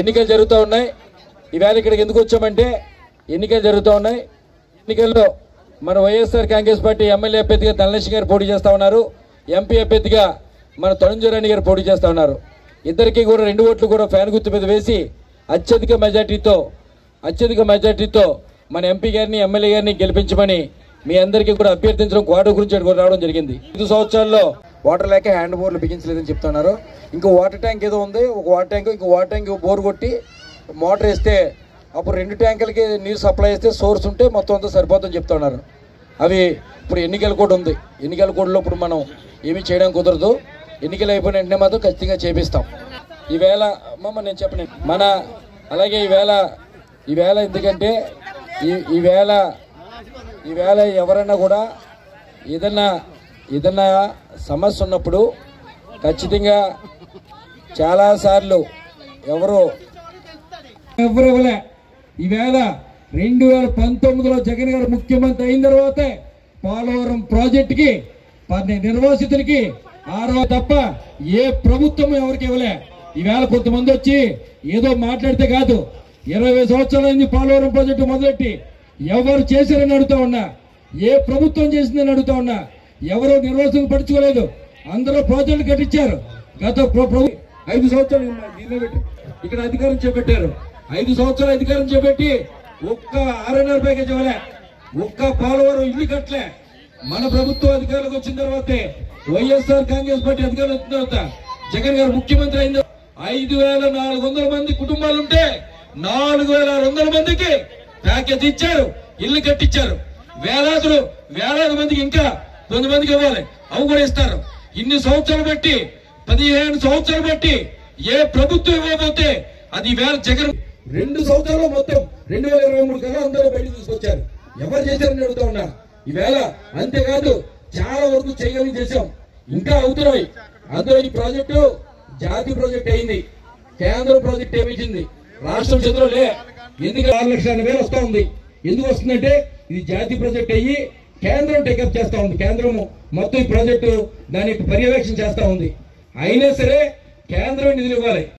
ఎన్నికలు జరుగుతూ ఉన్నాయి. ఈవేళ ఇక్కడికి ఎందుకు వచ్చామంటే ఎన్నికలు జరుగుతూ ఉన్నాయి. ఎన్నికల్లో మన వైఎస్ఆర్ కాంగ్రెస్ పార్టీ ఎమ్మెల్యే అభ్యర్థిగా ధనలక్ష్మి గారు పోటీ చేస్తూ ఉన్నారు. ఎంపీ అభ్యర్థిగా మన తరుణ్ గారు పోటీ చేస్తూ ఉన్నారు. ఇద్దరికి కూడా 2 ఓట్లు కూడా ఫ్యాన్ గుర్తు మీద వేసి అత్యధిక మెజార్టీతో మన ఎంపీ గారిని ఎమ్మెల్యే గారిని గెలిపించమని మీ అందరికీ కూడా అభ్యర్థించడం క్వార్టర్ గురించి రావడం జరిగింది. 5 సంవత్సరాల్లో వాటర్ లేక హ్యాండ్ బోర్లు బిగించలేదని చెప్తున్నారు. ఇంకో వాటర్ ట్యాంక్ ఏదో ఉంది, ఒక వాటర్ ట్యాంక్ బోర్ కొట్టి మోటార్ వేస్తే అప్పుడు 2 ట్యాంకులకి నీరు సప్లై చేస్తే సోర్స్ ఉంటే మొత్తం అంతా సరిపోతుందని చెప్తున్నారు. అవి ఇప్పుడు ఎన్నికల కోడ్ ఉంది. ఎన్నికల కోడ్లో ఇప్పుడు మనం ఏమీ చేయడం కుదరదు. ఎన్నికలు అయిపోయిన వెంటనే మాత్రం ఖచ్చితంగా చేపిస్తాం. ఈవేళ నేను చెప్పను అలాగే ఈవేళ ఎందుకంటే ఈవేళ ఎవరన్నా కూడా ఏదన్నా సమస్య ఉన్నప్పుడు ఖచ్చితంగా చాలాసార్లు ఎవరు ఇవ్వలే. ఈవేళ 2019లో జగన్ గారు ముఖ్యమంత్రి అయిన తర్వాతే పోలవరం ప్రాజెక్టుకి నిర్వాసితులకి తప్ప ఏ ప్రభుత్వం ఎవరికి ఇవ్వలే. ఈవేళ కొంతమంది వచ్చి ఏదో మాట్లాడితే కాదు, 20 సంవత్సరాలైంది పోలవరం ప్రాజెక్టు మొదలెట్టి ఎవరు చేశారని అడుగుతా ఉన్నా, ఏ ప్రభుత్వం చేసిందని అడుగుతా ఉన్నా. ఎవరో నిర్వాసితులు పట్టించుకోలేదు, అందరూ ప్రాజెక్టులు కట్టించారు. గత 5 సంవత్సరాలు ఇక్కడ అధికారం చేపట్టారు. 5 సంవత్సరాలు అధికారం చేపట్టి ఒక్క 6.5 ప్యాకేజ్ ఇవ్వలే, ఒక్క పోలవరం ఇల్లు కట్టలే. మన ప్రభుత్వం అధికారులకు వచ్చిన తర్వాతే వైఎస్ఆర్ కాంగ్రెస్ పార్టీ అధికారులు వచ్చిన తర్వాత జగన్ గారు ముఖ్యమంత్రి అయిన 5,400 మంది కుటుంబాలుంటే 4,600 మందికి ప్యాకేజ్ ఇచ్చారు, ఇల్లు కట్టించారు. వేలాది మందికి ఇంకా కొంతమందికి ఇవ్వాలి, అవి కూడా ఇస్తారు. ఇన్ని సంవత్సరాలు బట్టి 15 సంవత్సరాలు బట్టి ఏ ప్రభుత్వం ఇవ్వబోతే అది వేళ జగన్ 2 సంవత్సరాలు మొత్తం 2023 కల్లా అందరూ బయటకు తీసుకొచ్చారు. ఎవరు చేశారని అడుగుతా ఉన్నా. ఈవేళ అంతేకాదు చాలా వరకు చేయగలిగి చేశాం, ఇంకా అవుతున్నాయి. అందులో ఈ ప్రాజెక్టు జాతీయ ప్రాజెక్ట్ అయింది, కేంద్ర ప్రాజెక్ట్ ఏమిచ్చింది, రాష్ట్రం చేతిలో లే. ఎందుకు 6,80,000 వస్తా ఉంది? ఎందుకు వస్తుందంటే ఇది జాతీయ ప్రాజెక్ట్ అయ్యి కేంద్రం టేకప్ చేస్తా ఉంది. కేంద్రం మొత్తం ఈ ప్రాజెక్టు దాని పర్యవేక్షణ చేస్తా ఉంది. అయినా సరే కేంద్రం నిధులు ఇవ్వాలి.